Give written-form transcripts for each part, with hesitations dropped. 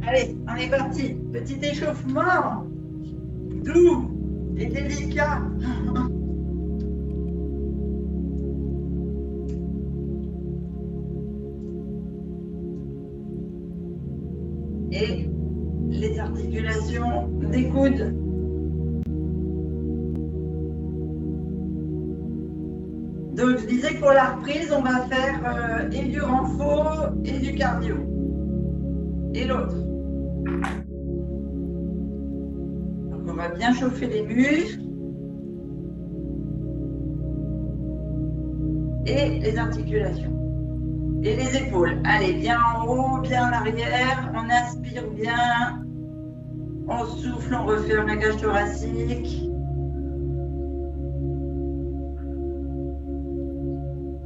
Allez, on est parti. Petit échauffement. Doux et délicat. Et les articulations des coudes. Donc, je disais que pour la reprise, on va faire et du renfort et du cardio. Et l'autre. Donc, on va bien chauffer les muscles. Et les articulations. Et les épaules. Allez, bien en haut, bien en arrière. On inspire bien. On souffle, on referme la cage thoracique.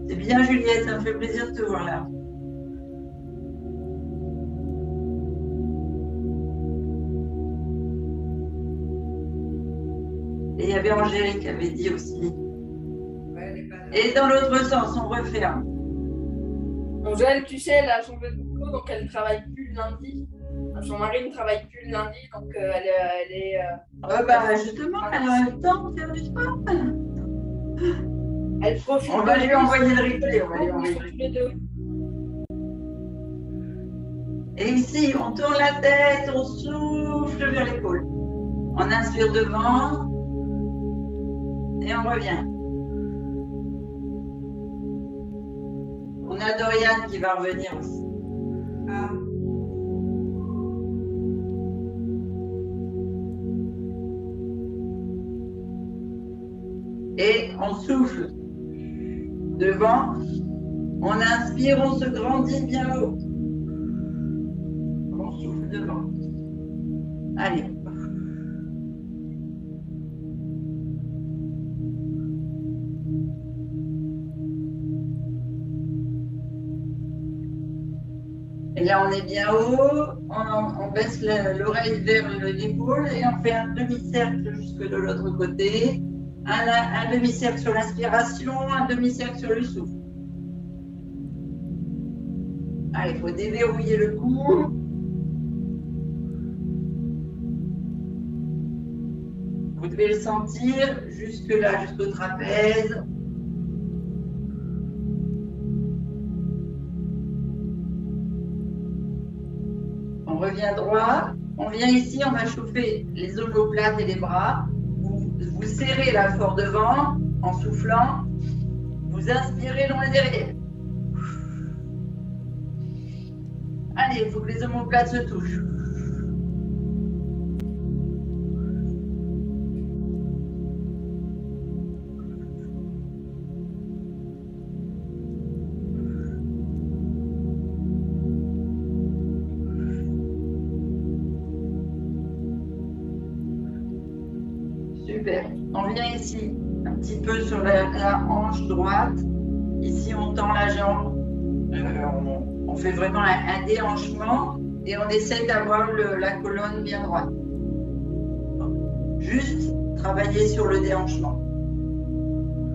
C'est bien, Juliette, ça me fait plaisir de te voir là. Et il y avait Angélique qui avait dit aussi. Et dans l'autre sens, on referme. Angèle, tu sais, elle a changé de boulot, donc elle ne travaille plus le lundi. Son mari ne travaille plus le lundi, donc elle est. Justement, elle a le temps de faire du sport. Elle profite. On va lui envoyer le replay. On va lui envoyer tous les deux. Et ici, on tourne la tête, on souffle vers l'épaule. On inspire devant et on revient. On a Dorian qui va revenir aussi. Ah. Et on souffle devant. On inspire, on se grandit bien haut. On souffle devant. Allez. Et là, on est bien haut, on baisse l'oreille vers l'épaule et on fait un demi-cercle jusque de l'autre côté. Un demi-cercle sur l'inspiration, un demi-cercle sur le souffle. Allez, il faut déverrouiller le cou. Vous devez le sentir jusque là, jusqu'au trapèze. On revient droit. On vient ici, on va chauffer les omoplates et les bras. Vous serrez là fort devant en soufflant. Vous inspirez loin derrière. Allez, il faut que les omoplates se touchent. Super. On vient ici, un petit peu sur la hanche droite. Ici, on tend la jambe. On fait vraiment un déhanchement et on essaie d'avoir la colonne bien droite. Juste travailler sur le déhanchement.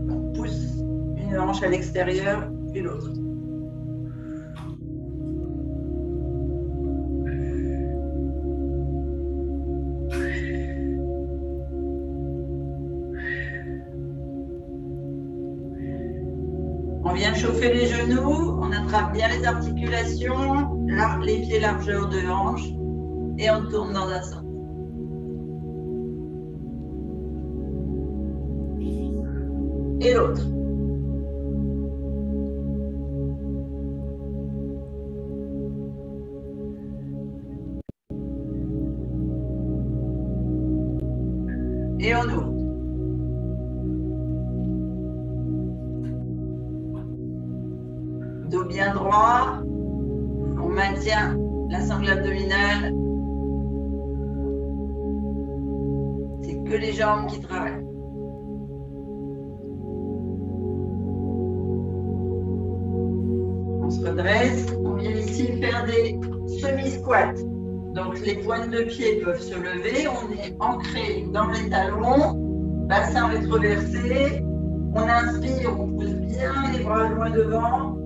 On pousse une hanche à l'extérieur, puis l'autre. On vient chauffer les genoux, on attrape bien les articulations, les pieds largeur de hanche et on tourne dans un sens. Et l'autre. Et on ouvre. Dos bien droit, on maintient la sangle abdominale. C'est que les jambes qui travaillent. On se redresse, on vient ici faire des semi-squats. Donc les pointes de pied peuvent se lever, on est ancré dans les talons, bassin rétroversé, on inspire, on pousse bien les bras loin devant.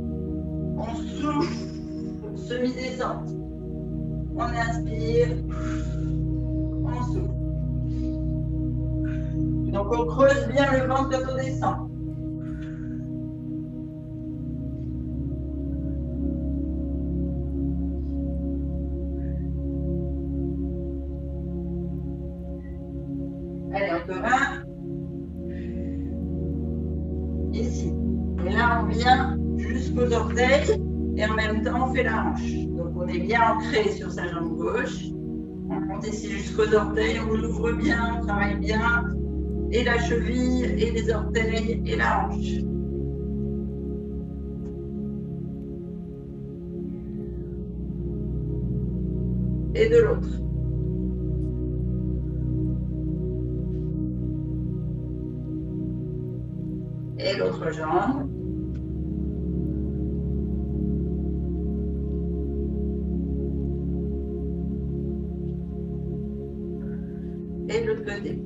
On souffle, semi-descente. On inspire, on souffle. Donc on creuse bien le ventre quand on descend. Allez, encore un. Ici. Et là, on vient jusqu'aux orteils et en même temps, on fait la hanche. Donc, on est bien ancré sur sa jambe gauche. On monte ici jusqu'aux orteils, on ouvre bien, on travaille bien. Et la cheville, et les orteils, et la hanche. Et de l'autre. Et l'autre jambe. Et de l'autre côté.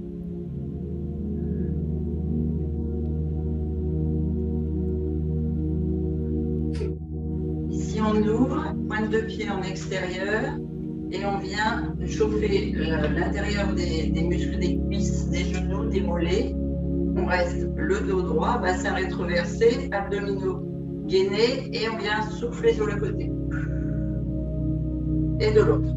Ici, on ouvre, pointe de pied en extérieur, et on vient chauffer l'intérieur des muscles des cuisses, des genoux, des mollets. On reste le dos droit, bassin rétroversé, abdominaux gainés, et on vient souffler sur le côté. Et de l'autre.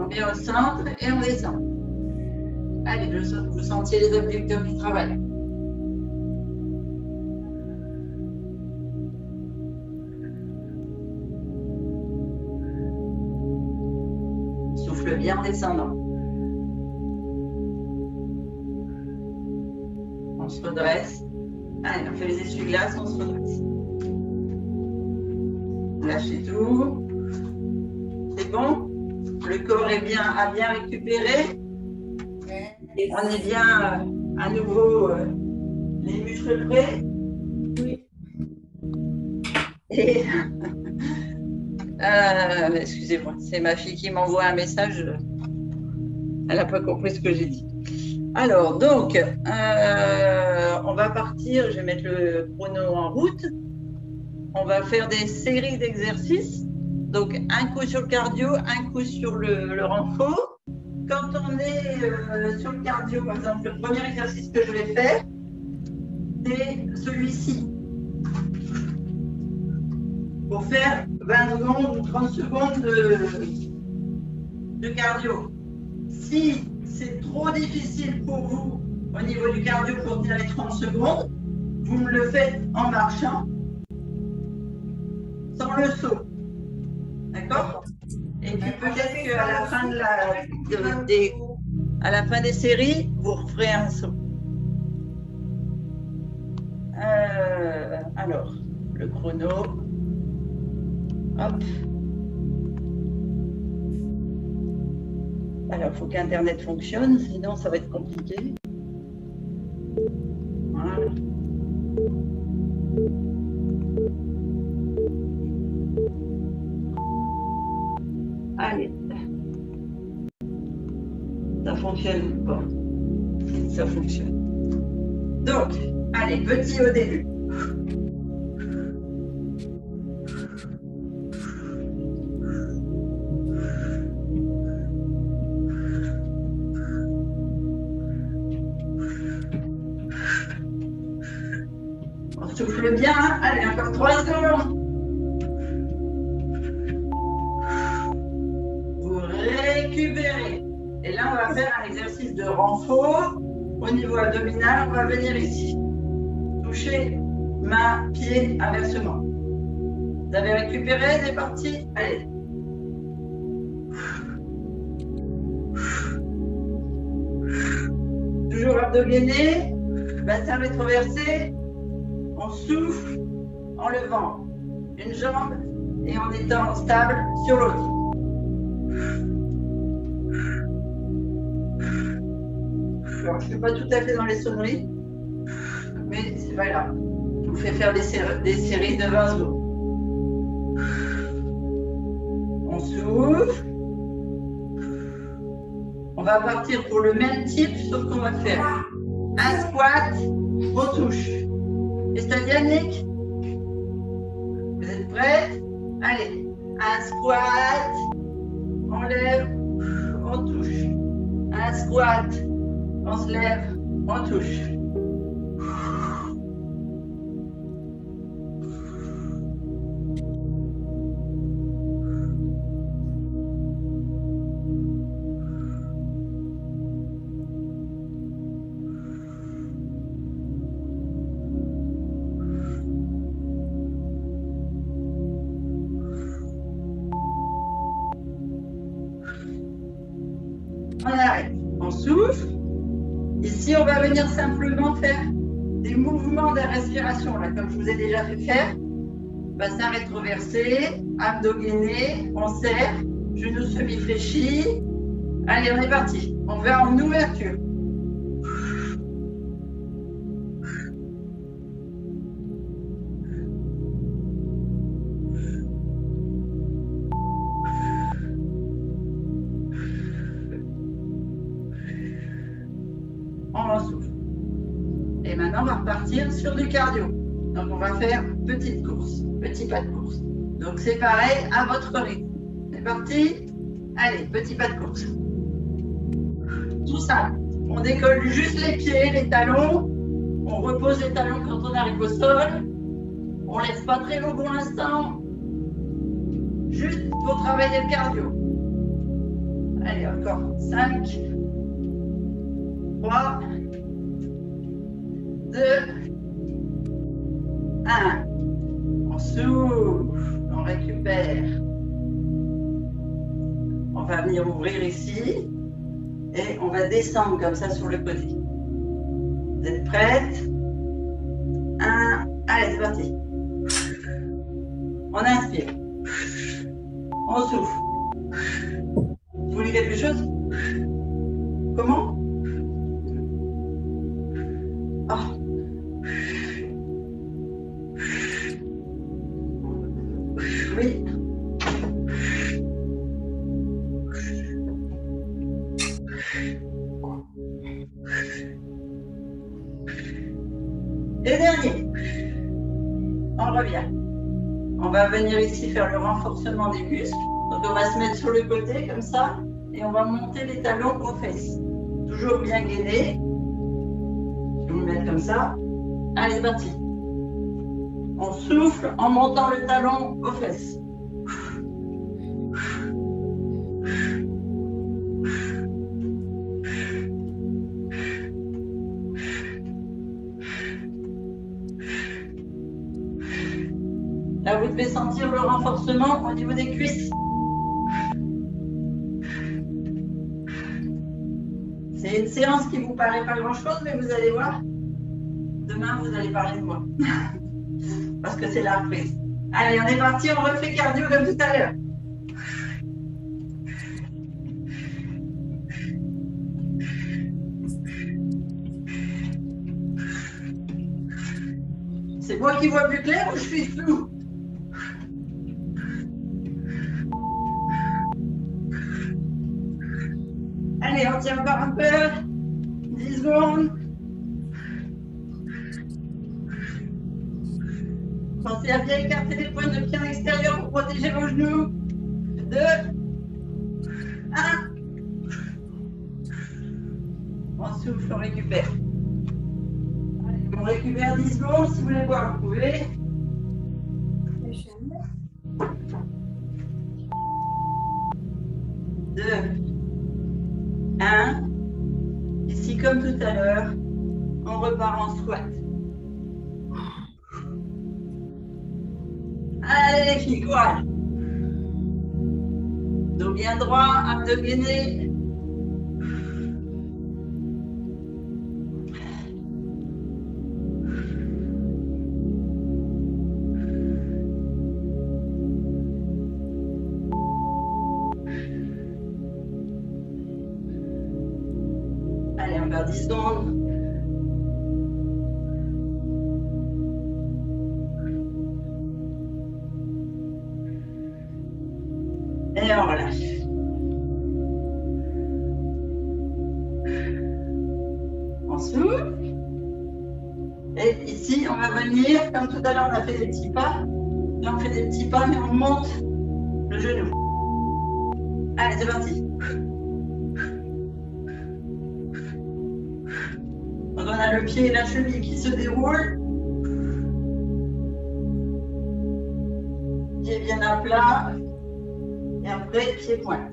On vient au centre et on descend. Allez, vous sentiez les abducteurs qui travaillent. Souffle bien en descendant. On se redresse. Allez, on fait les essuie-glaces, on se redresse. Lâchez tout. C'est bon? Le corps a bien récupéré. On est bien à nouveau les muscles prêts. Oui. Et excusez-moi, c'est ma fille qui m'envoie un message. Elle n'a pas compris ce que j'ai dit. Alors, donc, on va partir. Je vais mettre le chrono en route. On va faire des séries d'exercices. Donc, un coup sur le cardio, un coup sur le renfort. Quand on est sur le cardio, par exemple, le premier exercice que je vais faire, c'est celui-ci. Pour faire 20 secondes ou 30 secondes de cardio. Si c'est trop difficile pour vous au niveau du cardio pour tenir les 30 secondes, vous me le faites en marchant, sans le saut. D'accord? Et puis peut-être qu'à la fin à la fin des séries, vous referez un saut. Alors, le chrono. Hop. Alors, il faut qu'Internet fonctionne, sinon ça va être compliqué. Voilà. Allez. Ça fonctionne pas. Ça fonctionne. Donc, allez, petit au début. On souffle bien. Allez, encore 3 secondes. Récupérer. Et là, on va faire un exercice de renfort. Au niveau abdominal, on va venir ici. Toucher main, pied, inversement. Vous avez récupéré, c'est parti. Allez. Toujours abdos-gainés, bassin rétroversé. On souffle en levant une jambe et en étant stable sur l'autre. Alors, je ne suis pas tout à fait dans les sonneries, mais c'est pas grave. Je vous fais faire des séries de 20 secondes. On souffle. On va partir pour le même type, sauf qu'on va faire un squat aux touches. C'est-à-dire, Yannick, vous êtes prêts? Allez, un squat, on lève, on touche. Un squat, on se lève, on touche. On arrête, on souffle. Ici, on va venir simplement faire des mouvements de respiration, là, comme je vous ai déjà fait faire. Bassin rétroversé, abdos gainés, on serre, genoux semi-fléchis. Allez, on est parti. On va en ouverture. Et maintenant, on va repartir sur du cardio. Donc, on va faire petite course, petit pas de course. Donc, c'est pareil à votre rythme. C'est parti. Allez, petit pas de course. Tout simple. On décolle juste les pieds, les talons. On repose les talons quand on arrive au sol. On ne laisse pas très long pour l'instant. Juste pour travailler le cardio. Allez, encore 5, 3, 2, 1. On souffle, on récupère. On va venir ouvrir ici et on va descendre comme ça sur le côté. Vous êtes prêtes? 1, allez, c'est parti. On inspire. On souffle. Vous voulez quelque chose? Comment? Oh. Oui. Et dernier. On revient. On va venir ici faire le renforcement des muscles. Donc on va se mettre sur le côté comme ça et on va monter les talons aux fesses. Toujours bien gainés. Je vais vous mettre comme ça. Allez, c'est parti. On souffle en montant le talon aux fesses. Là, vous devez sentir le renforcement au niveau des cuisses. C'est une séance qui ne vous paraît pas grand-chose, mais vous allez voir, demain, vous allez parler de moi. Parce que c'est la reprise. Allez, on est parti, on refait cardio comme tout à l'heure. C'est moi qui vois plus clair ou je suis flou? Allez, on tient encore un peu. 10 secondes. Pensez à bien écarter les pointes de pied en extérieur pour protéger vos genoux. 2, 1. On souffle, on récupère. Allez, on récupère 10 secondes. Si vous voulez voir, vous pouvez. 2, 1. Ici, comme tout à l'heure, on repart en squat. Allez les filles, courage. Dos bien droit, abdos gainés. encore 10 secondes. Et on relâche. On souffle. Et ici, on va venir, comme tout à l'heure, on a fait des petits pas. Là, on fait des petits pas, mais on monte le genou. Allez, c'est parti. Donc, on a le pied et la cheville qui se déroulent. Pied bien à plat. Et après, pied-point.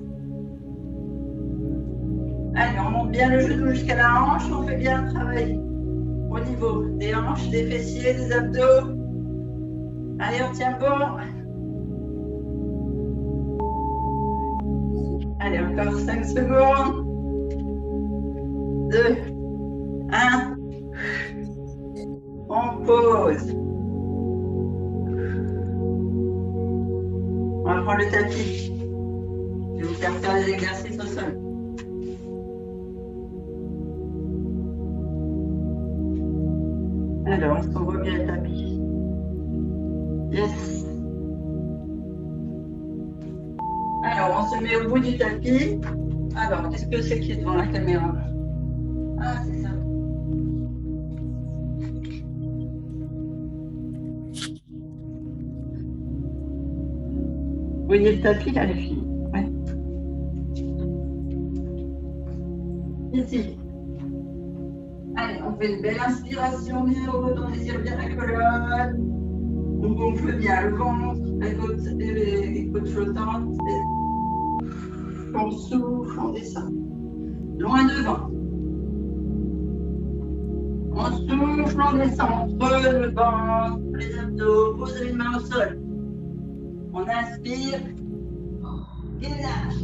Allez, on monte bien le genou jusqu'à la hanche. On fait bien le travail au niveau des hanches, des fessiers, des abdos. Allez, on tient bon. Allez, encore 5 secondes. 2, 1. On pose. On va prendre le tapis. Je vais vous faire les exercices au sol. Alors, est-ce qu'on voit bien le tapis? Yes. Alors, on se met au bout du tapis. Alors, qu'est-ce que c'est qui est devant la caméra? Ah, c'est ça. Vous voyez le tapis là, les filles? Ouais. Ici. Allez, on fait une belle inspiration bien haute, on étire bien la colonne. On gonfle bien le ventre, les côtes flottantes. On souffle, on descend. Loin devant. On souffle, on descend entre le ventre, les abdos, posez les mains au sol. On inspire et lâche.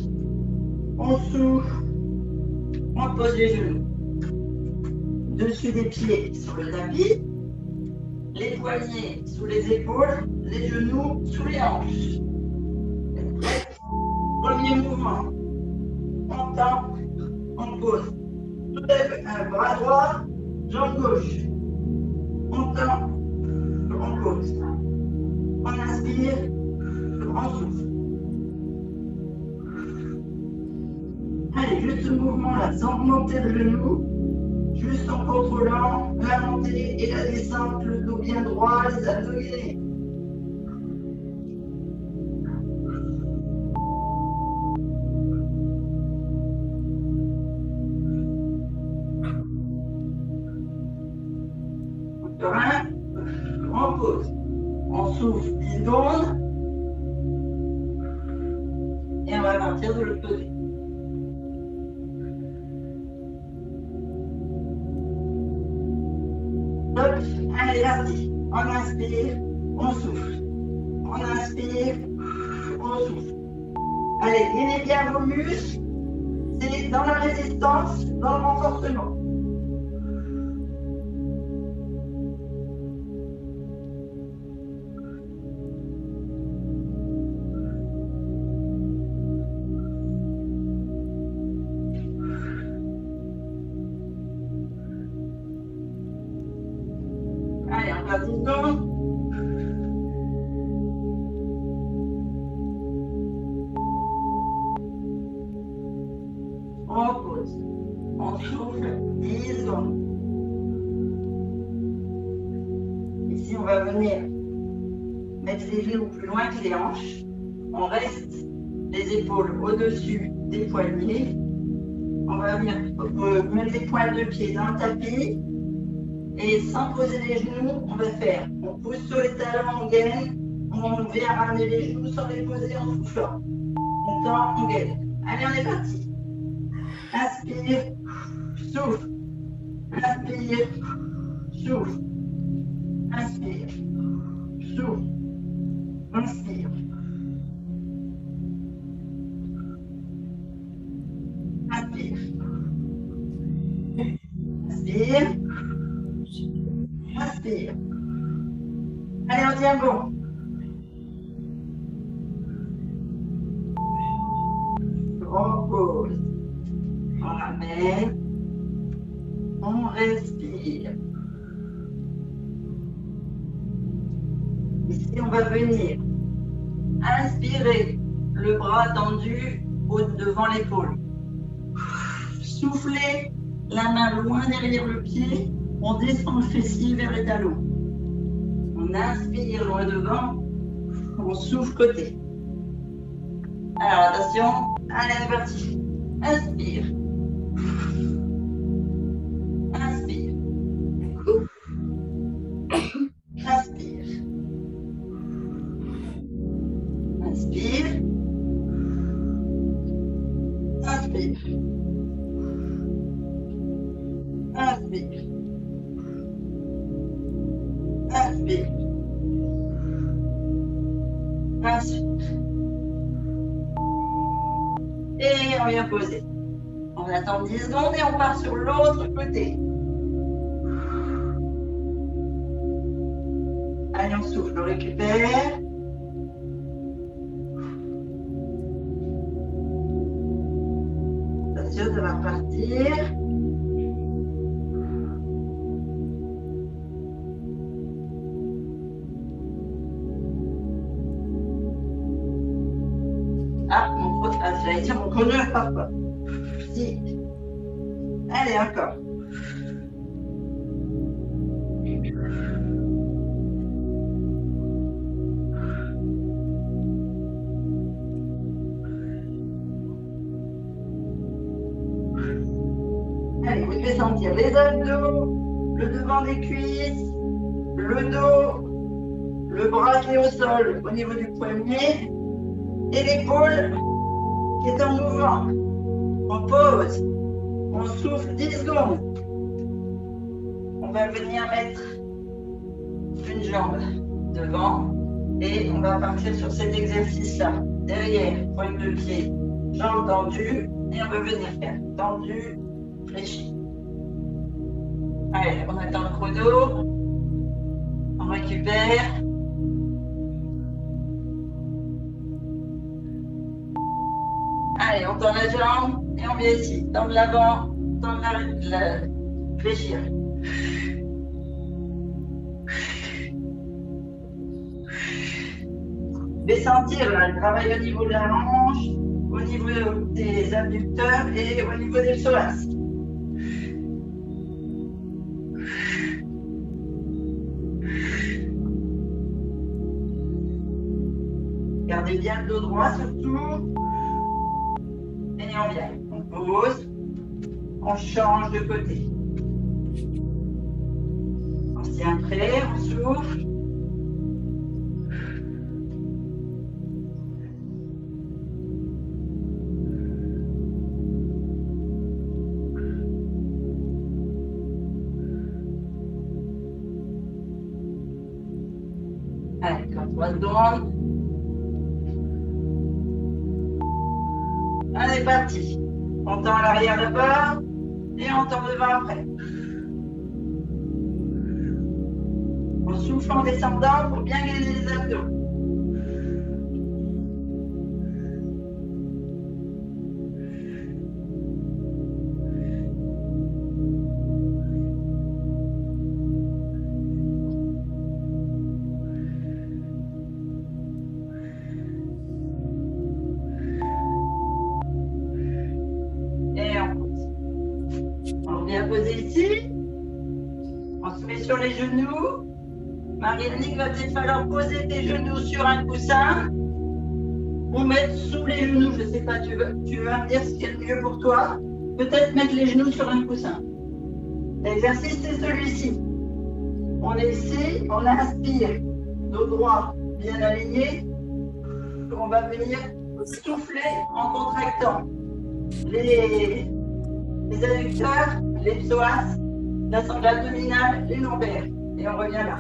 On souffle, on pose les genoux. Dessus des pieds sur le tapis, les poignets sous les épaules, les genoux sous les hanches. Premier mouvement. On tend, on pose. Soulève un bras droit, jambe gauche. On tend, on pose. On inspire, on souffle. Allez, juste ce mouvement-là, sans remonter le genou. Juste en contrôlant la montée et la descente, le dos bien droit, les abdos gainés. Encore un, on pose. On souffle 10 secondes. Et on va partir de l'autre côté. Allez, parti. On inspire, on souffle. On inspire, on souffle. Allez, gainez bien vos muscles. C'est dans la résistance, dans le renforcement. Allez, encore 10 secondes. On pose. On souffle 10 secondes. Ici, on va venir mettre les genoux plus loin que les hanches. On reste les épaules au-dessus des poignets. On va venir mettre les pointes de pied dans le tapis. Et sans poser les genoux, on va faire. On pousse sur les talons, on gaine. On vient ramener les genoux sans les poser en soufflant. On tend, on gaine. Allez, on est parti. Inspire, souffle. Inspire, souffle. Inspire, souffle. Inspire. Inspire. Inspire. Inspire. Allez, on tient bon. On pose. On ramène. On respire. Ici, on va venir inspirer le bras tendu devant l'épaule. Soufflez la main loin derrière le pied. On descend le fessier vers les talons. On inspire loin devant. On souffle côté. Alors attention. Allez, c'est parti. Inspire. Inspire. Inspire. Inspire. Inspire. Inspire. Inspire. Inspire. Et on vient poser. On attend 10 secondes et on part sur l'autre côté. Allez, on souffle, on récupère. Attention, ça va repartir. Ah, j'allais dire mon chrono ne part pas. Si. Allez, encore. Allez, vous devez sentir les abdos, le devant des cuisses, le dos, le bras qui est au sol au niveau du poignet et l'épaule qui est en mouvement. On pose, on souffle 10 secondes. On va venir mettre une jambe devant et on va partir sur cet exercice-là. Derrière, pointe de pied, jambe tendue et on va venir faire tendu, fléchi. Allez, on attend le chrono, on récupère. Allez, on tend la jambe et on vient ici. Tendre l'avant, tendre la fléchir. Vous pouvez sentir là, le travail au niveau de la hanche, au niveau des abducteurs et au niveau des psoas. Gardez bien le dos droit surtout. Et on vient, on pose, on change de côté. On se tient prêt, on souffle. Allez, quand 3 secondes. Allez, parti. On tend à l'arrière d'abord et on tend devant après. On souffle en descendant pour bien gainer les abdos. Poser ici, on se met sur les genoux. Marie-Annick, va peut-être falloir poser tes genoux sur un coussin ou mettre sous les genoux. Je ne sais pas, tu vas me dire ce qui est le mieux pour toi. Peut-être mettre les genoux sur un coussin. L'exercice, c'est celui-ci. On est ici, on inspire, dos droit bien aligné. On va venir souffler en contractant les adducteurs, les psoas, la sangle abdominale, les lombaires. Et on revient là.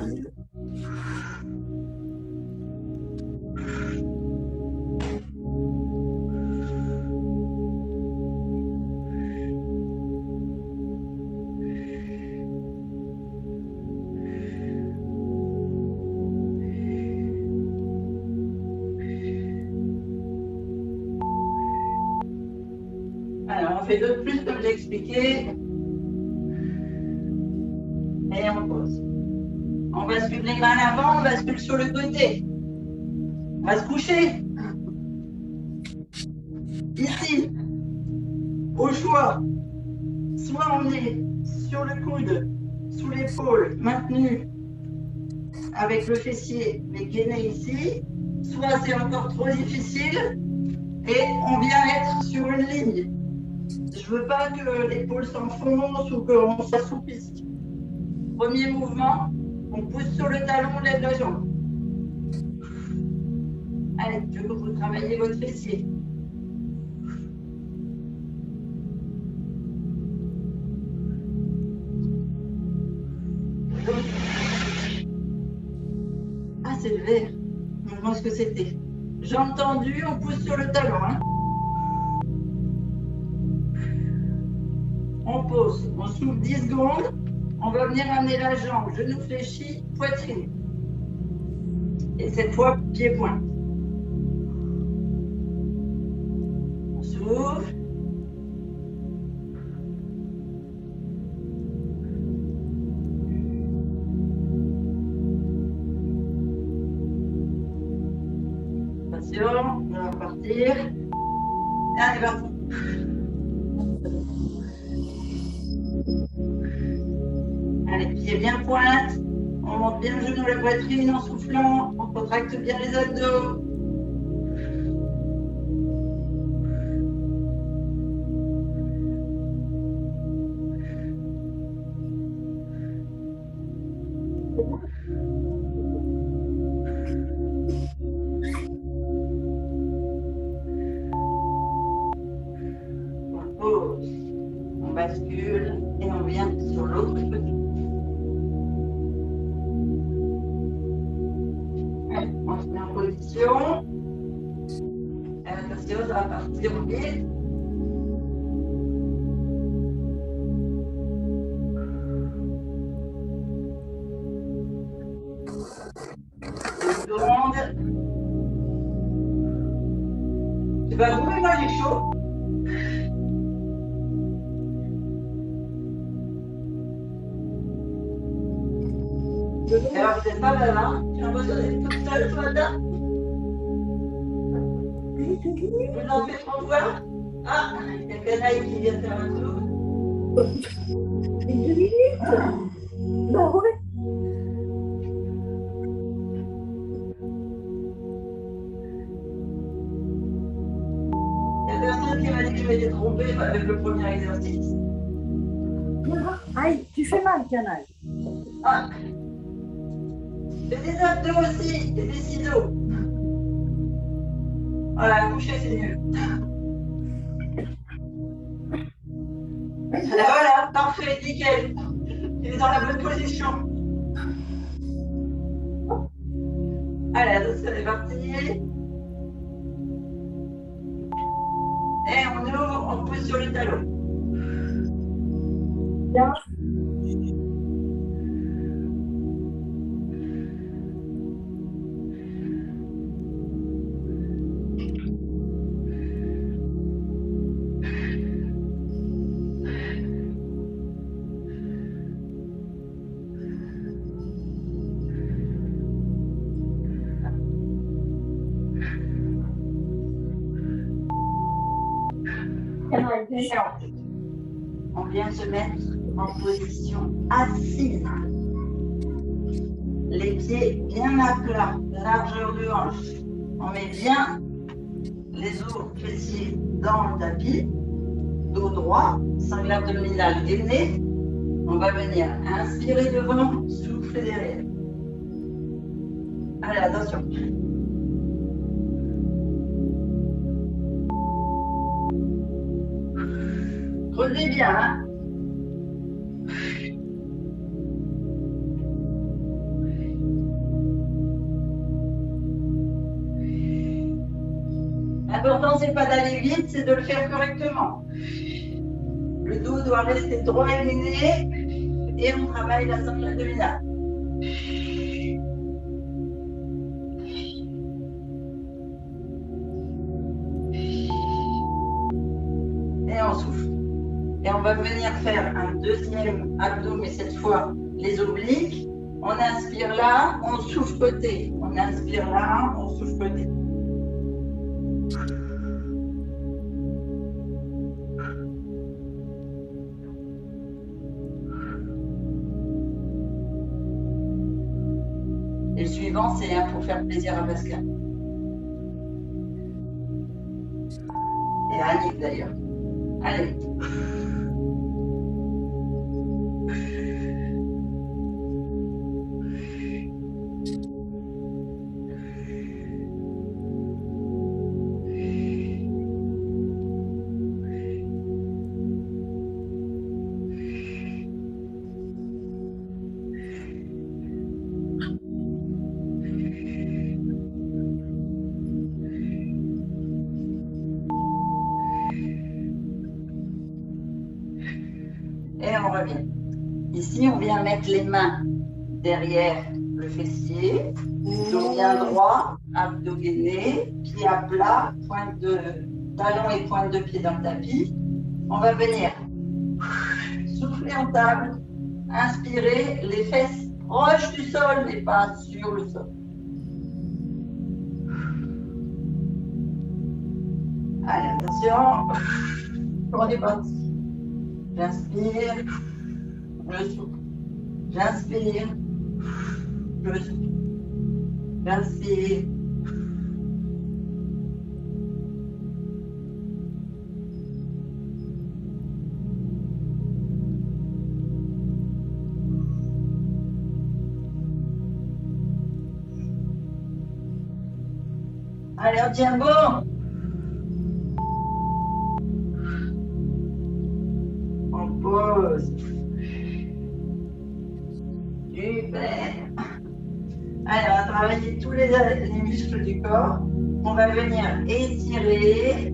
Alors, on fait 2 de plus comme j'ai expliqué. on pose. On bascule les mains à l'avant, on bascule sur le côté. On va se coucher. Ici, au choix, soit on est sur le coude, sous l'épaule, maintenu avec le fessier, mais gainé ici, soit c'est encore trop difficile et on vient être sur une ligne. Je ne veux pas que l'épaule s'enfonce ou qu'on s'assoupisse. Premier mouvement, on pousse sur le talon, on lève la jambe. Allez, je veux que vous travaillez votre fessier. Ah, c'est le vert. Je pense que c'était. J'ai entendu, on pousse sur le talon. Hein. On pose, on souffle 10 secondes. On va venir amener la jambe, genou fléchi, poitrine. Et cette fois, pied-point. On souffle. Attention, on va repartir. Allez, parti. Allez, pied bien pointe. On monte bien le genou, la poitrine en soufflant. On contracte bien les abdos. On pose. On bascule et on vient sur l'autre côté. On se met en position. Attention, ça va partir vite. Une seconde. C'est pas vous, moi j'ai chaud. Alors, vous n'êtes pas mal, hein? J'ai l'impression d'être toute seule ce matin. Vous en faites trop voir? Ah, il y a Canaille qui vient faire un tour. Une 2 minutes? Bah ouais. Il y a personne qui m'a dit que je m'étais trompée avec le premier exercice. Aïe, tu fais mal, Canaille. Ah. J'ai des abdos aussi et des ciseaux. Voilà, coucher c'est mieux. Voilà, parfait, nickel. Il est dans la bonne position. Allez, attention, c'est parti. Et on ouvre, on pousse sur les talons. Bien. On vient se mettre en position assise. Les pieds bien à plat, largeur de hanche. On met bien les os fessiers dans le tapis, dos droit, sangle abdominal gainé. On va venir inspirer devant, souffler derrière. Allez, attention. Creusez bien, hein. L'important, c'est pas d'aller vite, c'est de le faire correctement. Le dos doit rester droit et gainé et on travaille la sangle abdominale. Et on souffle. Et on va venir faire un deuxième abdos, mais cette fois les obliques. On inspire là, on souffle côté. On inspire là, on souffle côté. Et le suivant, c'est pour faire plaisir à Pascal. Et à Annick d'ailleurs. Allez. Et on revient. Ici, on vient mettre les mains derrière le fessier, dos bien droit, abdos gainés, pieds à plat, pointe de talon et pointe de pied dans le tapis. On va venir souffler en table, inspirer, les fesses proches du sol, mais pas sur le sol. Allez, attention, on est parti. J'inspire, je souffle. J'inspire, je souffle. J'inspire. Allez, on tient bon. Pause. Super. Allez, on va travailler tous les muscles du corps. On va venir étirer.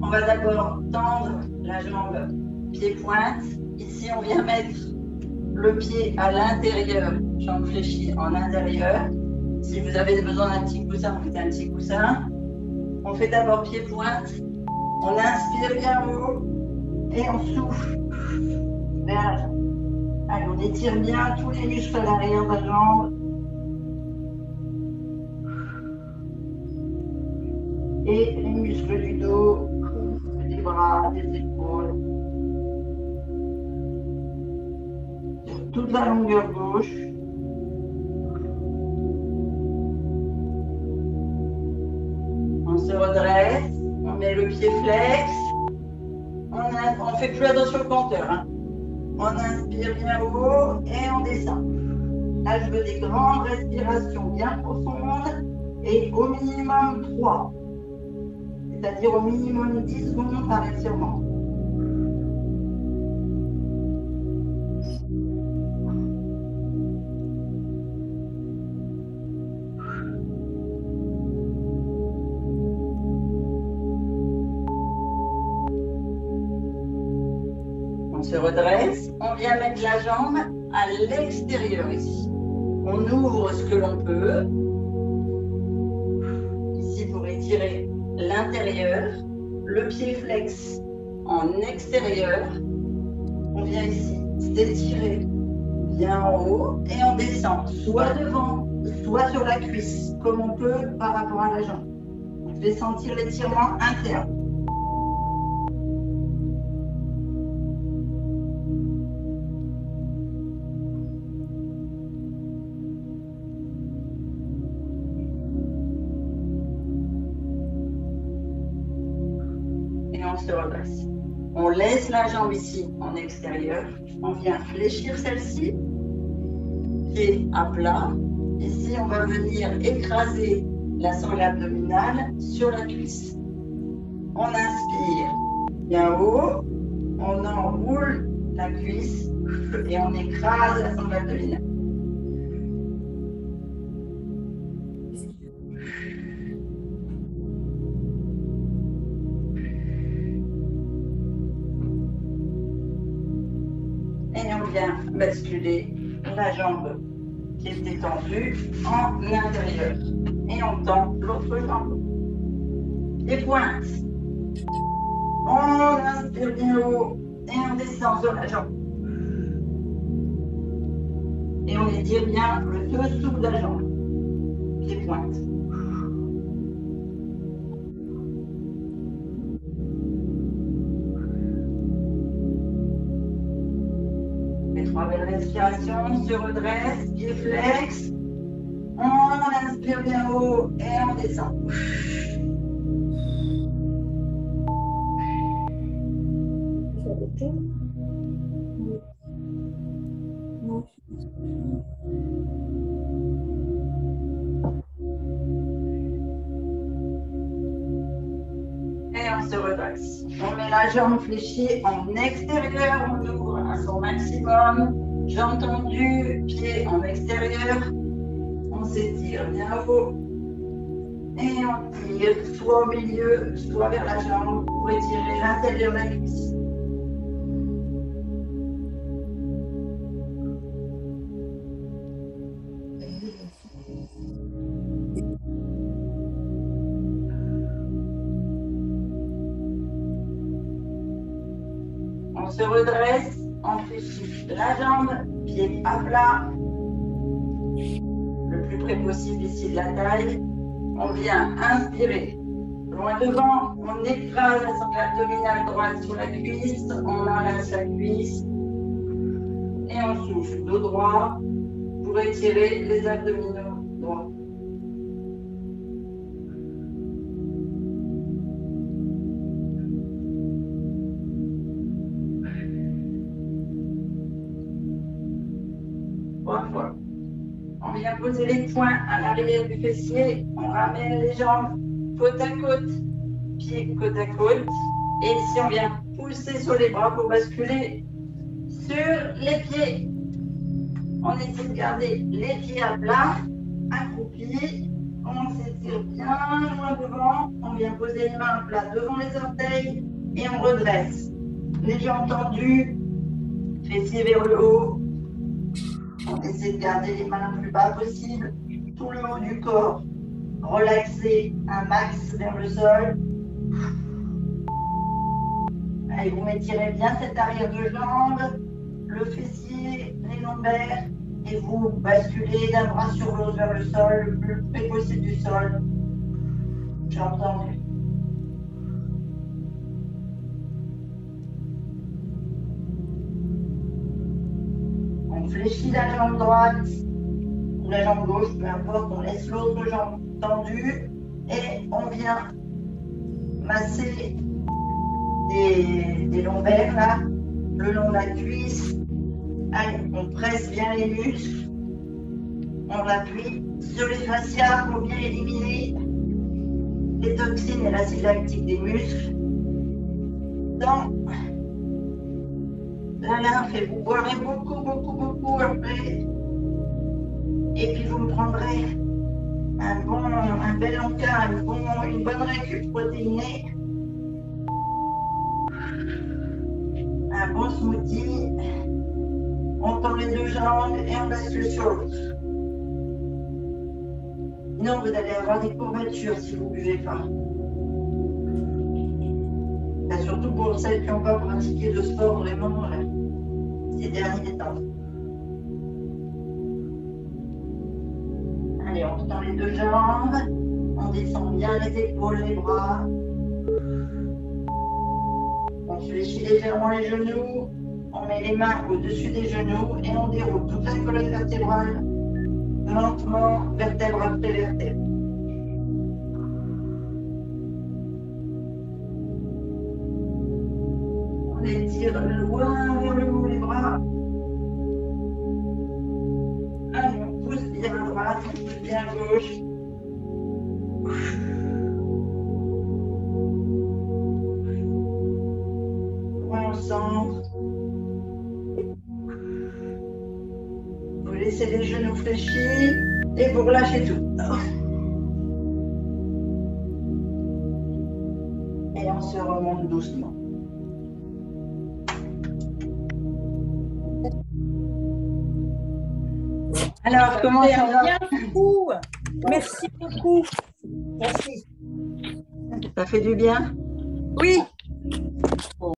On va d'abord tendre la jambe pied-pointe. Ici, on vient mettre le pied à l'intérieur, jambe fléchie en intérieur. Si vous avez besoin d'un petit coussin, vous mettez un petit coussin. On fait d'abord pied-pointe. On inspire bien haut et on souffle. Allez, on étire bien tous les muscles à l'arrière de la jambe. Et les muscles du dos, des bras, des épaules. Sur toute la longueur gauche. On se redresse, on met le pied flex. On ne fait plus attention au compteur. Hein. On inspire bien haut et on descend. Là, je veux des grandes respirations bien profondes et au minimum 3. C'est-à-dire au minimum 10 secondes par étirement. On se redresse, on vient mettre la jambe à l'extérieur ici. On ouvre ce que l'on peut. Ici pour étirer l'intérieur, le pied flex en extérieur. On vient ici s'étirer bien en haut et on descend soit devant, soit sur la cuisse, comme on peut par rapport à la jambe. Je vais sentir l'étirement interne. On se redresse. On laisse la jambe ici en extérieur. On vient fléchir celle-ci. Pied à plat. Ici, on va venir écraser la sangle abdominale sur la cuisse. On inspire bien haut. On enroule la cuisse et on écrase la sangle abdominale. Basculer la jambe qui est détendue en intérieur et on tend l'autre jambe. Les pointes. On inspire bien haut et on descend sur la jambe. et on étire bien le dessous de la jambe, pied pointe. Les 3 belles respirations, on se redresse, pied flex. On inspire bien haut et on descend. Et on se redresse. On met la jambe fléchie en extérieur, on ouvre à son maximum. Jambe tendue, pied en extérieur. On s'étire bien haut. Et on tire soit au milieu, soit vers la jambe pour étirer l'intérieur de la cuisse. On se redresse, on fléchit la jambe, pied à plat, le plus près possible ici de la taille. On vient inspirer. Loin devant, on écrase la sangle abdominale droite sur la cuisse, on enlace la cuisse et on souffle dos droit pour étirer les abdominaux droits. On vient poser les poings à l'arrière du fessier, on ramène les jambes côte à côte, pieds côte à côte. Et ici, on vient pousser sur les bras pour basculer sur les pieds. On essaie de garder les pieds à plat, accroupis. On s'étire bien loin devant. On vient poser les mains à plat devant les orteils et on redresse. Les jambes tendues, fessiers vers le haut. On essaie de garder les mains le plus bas possible, tout le haut du corps. Relaxez un max vers le sol. Allez, vous m'étirez bien cette arrière de jambe, le fessier, les lombaires, et vous basculez d'un bras sur l'autre vers le sol, le plus près possible du sol. Jambes tendues. On fléchit la jambe droite ou la jambe gauche, peu importe, on laisse l'autre jambe tendue et on vient masser des lombaires là, le long de la cuisse. Allez, on presse bien les muscles, on appuie sur les fascias pour bien éliminer les toxines et l'acide lactique des muscles. Dans la lymphe, et vous boirez beaucoup après. Et puis vous me prendrez un bel encas, une bonne récup protéinée, un bon smoothie. On tend les deux jambes et on bascule sur l'autre. Sinon, vous allez avoir des courbatures si vous ne buvez pas. Et surtout pour celles qui n'ont pas pratiqué de sport vraiment ces derniers temps. Allez, on tend les deux jambes, on descend bien les épaules, les bras. On fléchit légèrement les genoux, on met les mains au-dessus des genoux et on déroule toute la colonne vertébrale, lentement, vertèbre après vertèbre. On étire loin vers le haut les bras. Allez, on pousse bien à droite, on pousse bien à gauche. Loin au centre. Vous laissez les genoux fléchis et vous relâchez tout. Et on se remonte doucement. Alors, comment ça va? Bien fou. Merci beaucoup. Merci. Ça fait du bien? Oui.